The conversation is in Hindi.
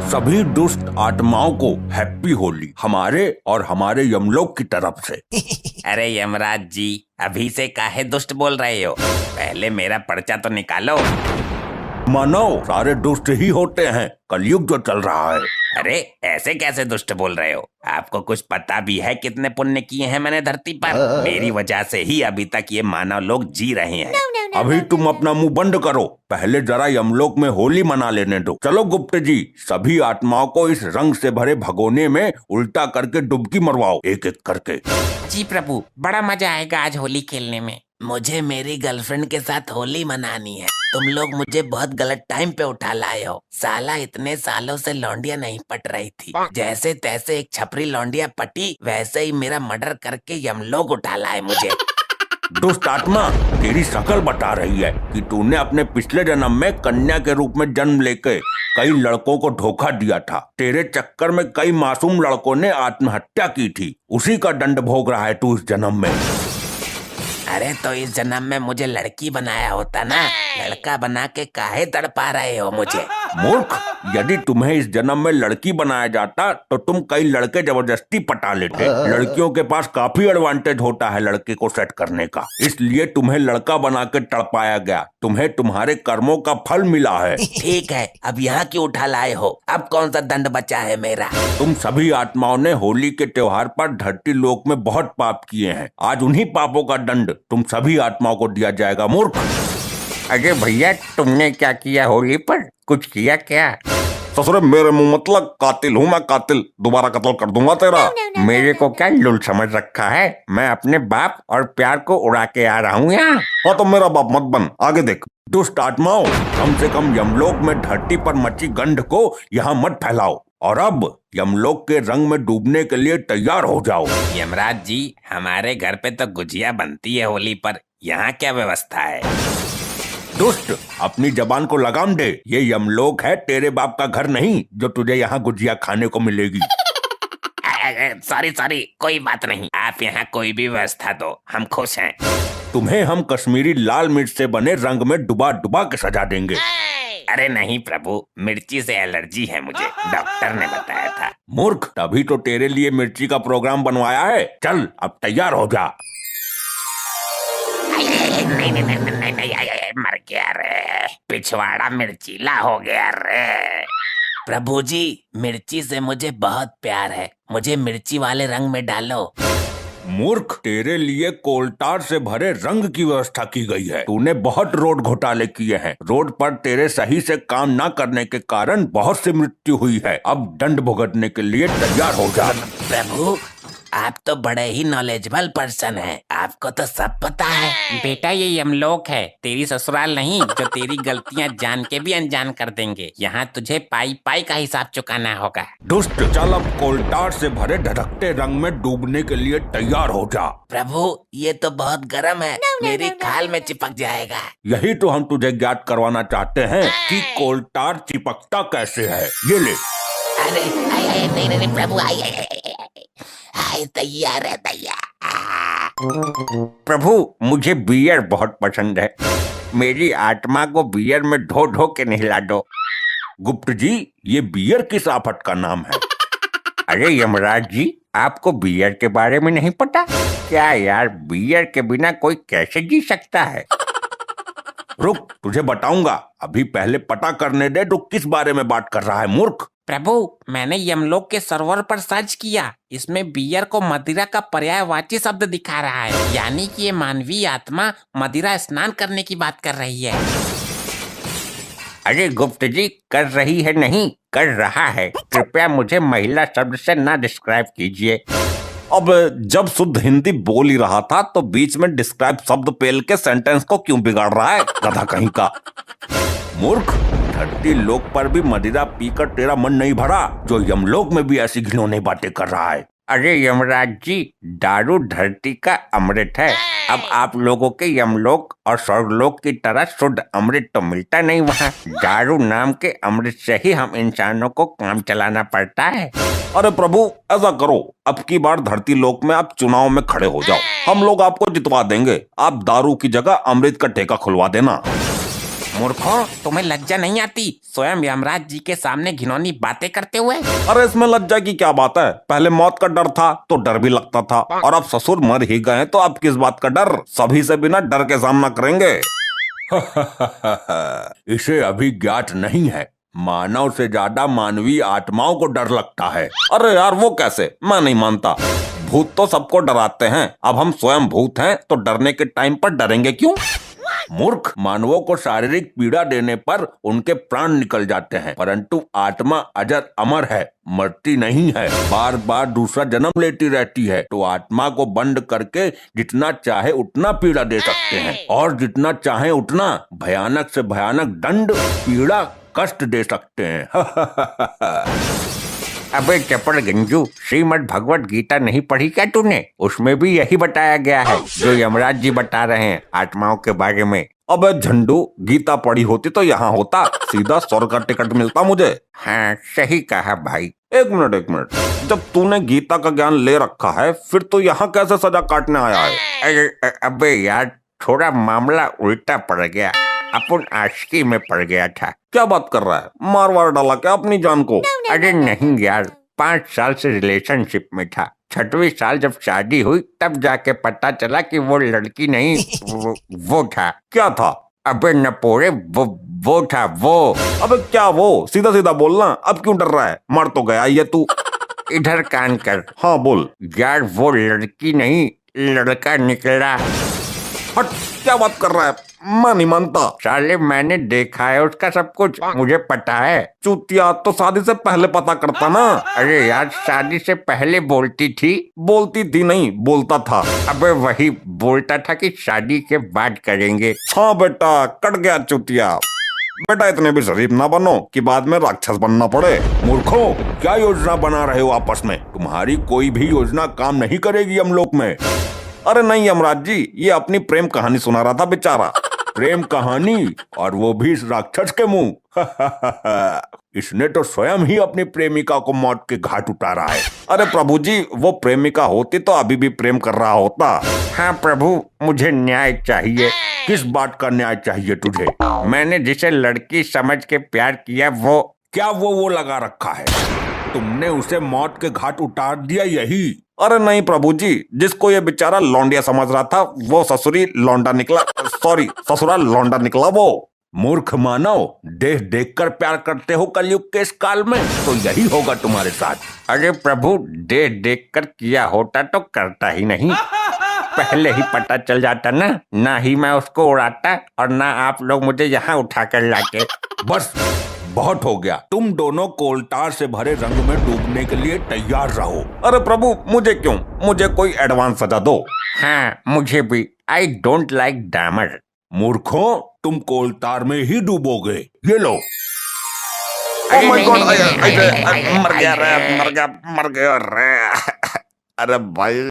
सभी दुष्ट आत्माओं को हैप्पी होली हमारे और हमारे यमलोक की तरफ से। अरे यमराज जी, अभी से काहे दुष्ट बोल रहे हो? पहले मेरा पर्चा तो निकालो। मानव सारे दुष्ट ही होते हैं, कलयुग जो चल रहा है। अरे ऐसे कैसे दुष्ट बोल रहे हो? आपको कुछ पता भी है कितने पुण्य किए हैं मैंने धरती पर? मेरी वजह से ही अभी तक ये मानव लोग जी रहे हैं। अभी तुम अपना मुंह बंद करो, पहले जरा यमलोक में होली मना लेने दो। चलो गुप्त जी, सभी आत्माओं को इस रंग से भरे भगोने में उल्टा करके डुबकी मरवाओ, एक एक करके। जी प्रभु, बड़ा मजा आएगा आज होली खेलने में। मुझे मेरी गर्लफ्रेंड के साथ होली मनानी है। तुम लोग मुझे बहुत गलत टाइम पे उठा लाए हो। साला इतने सालों से लौंडिया नहीं पट रही थी, जैसे तैसे एक छपरी लौंडिया पटी, वैसे ही मेरा मर्डर करके यमलोक उठा लाए मुझे। दुष्ट आत्मा, तेरी शक्ल बता रही है कि तूने अपने पिछले जन्म में कन्या के रूप में जन्म लेके कई लड़कों को धोखा दिया था। तेरे चक्कर में कई मासूम लड़कों ने आत्महत्या की थी, उसी का दंड भोग रहा है तू इस जन्म में। अरे तो इस जन्म में मुझे लड़की बनाया होता ना, लड़का बना के काहे तड़पा रहे हो मुझे? मूर्ख, यदि तुम्हें इस जन्म में लड़की बनाया जाता तो तुम कई लड़के जबरदस्ती पटा लेते। लड़कियों के पास काफी एडवांटेज होता है लड़के को सेट करने का, इसलिए तुम्हें लड़का बना के तड़पाया गया। तुम्हें तुम्हारे कर्मों का फल मिला है। ठीक है, अब यहाँ क्यों उठा लाए हो? अब कौन सा दंड बचा है मेरा? तुम सभी आत्माओं ने होली के त्योहार पर धरती लोक में बहुत पाप किए हैं। आज उन्हीं पापों का दंड तुम सभी आत्माओं को दिया जाएगा। मूर्ख। अरे भैया, तुमने क्या किया होली पर? कुछ किया क्या? ससुरे मेरे मुंह मतलब, कातिल हूँ मैं, कातिल। दोबारा कत्ल कर दूंगा तेरा। मेरे को क्या लुल समझ रखा है? मैं अपने बाप और प्यार को उड़ा के आ रहा हूँ यहाँ। हाँ तो मेरा बाप मत बन, आगे देख। दुष्ट आत्माओं, कम से कम यमलोक में धरती पर मची गंध को यहाँ मत फैलाओ, और अब यमलोक के रंग में डूबने के लिए तैयार हो जाओ। यमराज जी, हमारे घर पे तो गुजिया बनती है होली पर, यहाँ क्या व्यवस्था है? दुष्ट, अपनी जबान को लगाम दे। ये यमलोक है, तेरे बाप का घर नहीं जो तुझे यहाँ गुजिया खाने को मिलेगी। सॉरी, कोई बात नहीं। आप यहाँ कोई भी व्यवस्था दो, हम खुश हैं। तुम्हें हम कश्मीरी लाल मिर्च से बने रंग में डुबा डुबा के सजा देंगे। अरे नहीं प्रभु, मिर्ची से एलर्जी है मुझे, डॉक्टर ने बताया था। मूर्ख, तभी तो तेरे लिए मिर्ची का प्रोग्राम बनवाया है। चल अब तैयार हो जा। नहीं, मर गया रे, पिछवाड़ा मिर्चीला हो गया रे। प्रभु जी, मिर्ची से मुझे बहुत प्यार है, मुझे मिर्ची वाले रंग में डालो। मूर्ख, तेरे लिए कोलटार से भरे रंग की व्यवस्था की गई है। तूने बहुत रोड घोटाले किए हैं। रोड पर तेरे सही से काम न करने के कारण बहुत सी मृत्यु हुई है। अब दंड भुगतने के लिए तैयार हो जा। प्रभु, आप तो बड़े ही नॉलेजेबल पर्सन हैं, आपको तो सब पता है। बेटा, ये यमलोक है, तेरी ससुराल नहीं, जो तेरी गलतियां जान के भी अनजान कर देंगे। यहाँ तुझे पाई पाई का हिसाब चुकाना होगा। दुष्ट, चल अब कोलटार से भरे धधकते रंग में डूबने के लिए तैयार हो जा। प्रभु, ये तो बहुत गर्म है, मेरी खाल में चिपक जाएगा। यही तो हम तुझे ज्ञात करवाना चाहते हैं कि कोलटार चिपकता कैसे है। ये ले। अरे नहीं प्रभु, तैयार है, तैयार। प्रभु, मुझे बियर बहुत पसंद है, मेरी आत्मा को बियर में धो धो के नहला दो। गुप्त जी, ये बियर किस आफत का नाम है? अरे यमराज जी, आपको बियर के बारे में नहीं पता क्या? यार, बियर के बिना कोई कैसे जी सकता है? रुक, तुझे बताऊंगा। अभी पहले पता करने दे, तू किस बारे में बात कर रहा है मूर्ख। प्रभु, मैंने यमलोक के सर्वर पर सर्च किया, इसमें बियर को मदिरा का पर्यायवाची शब्द दिखा रहा है, यानी कि ये मानवीय आत्मा मदिरा स्नान करने की बात कर रही है। अरे गुप्त जी, कर रही है नहीं, कर रहा है। कृपया मुझे महिला शब्द से ना डिस्क्राइब कीजिए। अब जब शुद्ध हिंदी बोल ही रहा था तो बीच में डिस्क्राइब शब्द पेल के सेंटेंस को क्यों बिगाड़ रहा है, गधा कहीं का। मूर्ख, धरती लोक पर भी मदिरा पीकर तेरा मन नहीं भरा, जो यमलोक में भी ऐसी घिनौनी बातें कर रहा है। अरे यमराज जी, दारू धरती का अमृत है। अब आप लोगों के यमलोक और स्वर्गलोक की तरह शुद्ध अमृत तो मिलता नहीं वहाँ। दारू नाम के अमृत से ही हम इंसानों को काम चलाना पड़ता है। अरे प्रभु, ऐसा करो, अब की बार धरती लोक में आप चुनाव में खड़े हो जाओ, हम लोग आपको जितवा देंगे। आप दारू की जगह अमृत का ठेका खुलवा देना। मूर्खों, तुम्हें लज्जा नहीं आती स्वयं यमराज जी के सामने घिनौनी बातें करते हुए? अरे इसमें लज्जा की क्या बात है? पहले मौत का डर था तो डर भी लगता था, और अब ससुर मर ही गए तो अब किस बात का डर? सभी से बिना डर के सामना करेंगे। इसे अभी ज्ञात नहीं है, मानव से ज्यादा मानवीय आत्माओं को डर लगता है। अरे यार वो कैसे? मैं नहीं मानता। भूत तो सबको डराते हैं, अब हम स्वयं भूत हैं तो डरने के टाइम पर डरेंगे क्यों? मूर्ख, मानवों को शारीरिक पीड़ा देने पर उनके प्राण निकल जाते हैं, परंतु आत्मा अजर अमर है, मरती नहीं है, बार बार दूसरा जन्म लेती रहती है। तो आत्मा को बंद करके जितना चाहे उतना पीड़ा दे सकते हैं, और जितना चाहे उतना भयानक से भयानक दंड, पीड़ा, कष्ट दे सकते हैं। अबे चपड़ गंजू, श्रीमद् भगवत गीता नहीं पढ़ी क्या तूने? उसमें भी यही बताया गया है जो यमराज जी बता रहे हैं आत्माओं के बारे में। अबे झंडू, गीता पढ़ी होती तो यहाँ होता, सीधा स्वर्ग का टिकट मिलता मुझे। हाँ सही कहा भाई। एक मिनट, जब तूने गीता का ज्ञान ले रखा है फिर तो यहाँ कैसे सजा काटने आया है? अबे यार, थोड़ा मामला उल्टा पड़ गया, अपन आशिकी में पड़ गया था। क्या बात कर रहा है? मार वार डाला क्या अपनी जान को? अरे नहीं यार, 5 साल से रिलेशनशिप में था, 6वें साल जब शादी हुई तब जाके पता चला कि वो लड़की नहीं, वो था। क्या था? अबे नपोरे, वो था वो। अबे क्या वो? सीधा सीधा बोलना, अब क्यों डर रहा है? मर तो गया ये तू। इधर कान कर। हाँ बोल। यार वो लड़की नहीं, लड़का निकला। हट, क्या बात कर रहा है? मैं नहीं मानता। साले मैंने देखा है उसका सब कुछ, मुझे पता है। चूतिया, तो शादी से पहले पता करता ना। अरे यार, शादी से पहले बोलती थी। बोलती थी नहीं, बोलता था। अबे वही बोलता था कि शादी के बाद करेंगे। हाँ बेटा, कट गया चूतिया। बेटा इतने भी शरीफ ना बनो कि बाद में राक्षस बनना पड़े। मूर्खों, क्या योजना बना रहे हो आपस में? तुम्हारी कोई भी योजना काम नहीं करेगी हम लोग में। अरे नहीं यमराज जी, ये अपनी प्रेम कहानी सुना रहा था बेचारा। प्रेम कहानी, और वो भी इस राक्षस के मुंह। इसने तो स्वयं ही अपनी प्रेमिका को मौत के घाट उतारा है। अरे प्रभु जी, वो प्रेमिका होती तो अभी भी प्रेम कर रहा होता। हाँ प्रभु, मुझे न्याय चाहिए। किस बात का न्याय चाहिए तुझे? मैंने जिसे लड़की समझ के प्यार किया, वो क्या वो लगा रखा है? तुमने उसे मौत के घाट उतार दिया, यही? अरे नहीं प्रभु जी, जिसको ये बेचारा लौंडिया समझ रहा था वो ससुरी लौंडा निकला। सॉरी, ससुरा लौंडा निकला वो। मूर्ख मानव, देख देख कर प्यार करते हो कलयुग के इस काल में, तो यही होगा तुम्हारे साथ। अरे प्रभु, देख देख कर किया होता तो करता ही नहीं, पहले ही पता चल जाता ना ही मैं उसको उड़ाता और ना आप लोग मुझे यहाँ उठा कर लाते। बस बहुत हो गया, तुम दोनों कोलतार से भरे रंग में डूबने के लिए तैयार रहो। अरे प्रभु, मुझे क्यों? मुझे कोई एडवांस सजा दो। हाँ मुझे भी। I don't like dammar. मूर्खों, तुम कोलतार में ही डूबोगे। ये लो। ओह माय गॉड, मर गया रे। अरे भाई